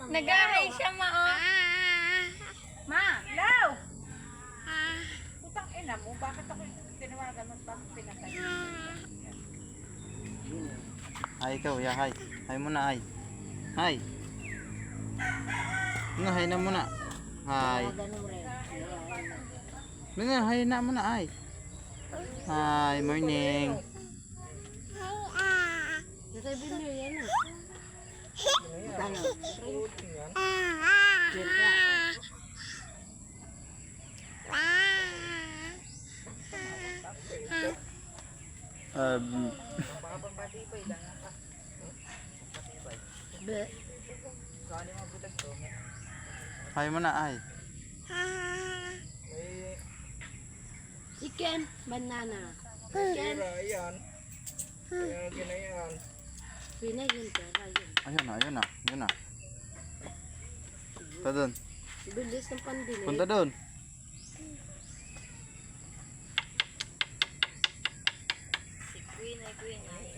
Nagahay siya, ma, oh. Ma, Law! Putang ina mo, bakit ako tinawagan mo? Bakit pinatay? Hi ikaw, ya hi. Hi muna, hi. Hi. Nga, hi na muna. Hi. Nga, hi na muna, hi. Hi, morning. Sasabihin nyo yan ah. Hi muna, hi. Chicken, banana. Chicken. Pinay yun ka, yun. Ayun na, ayun na, ayun na. Punta doon. Bilis ng pandin. Punta doon. Si Queen ay Queen ay.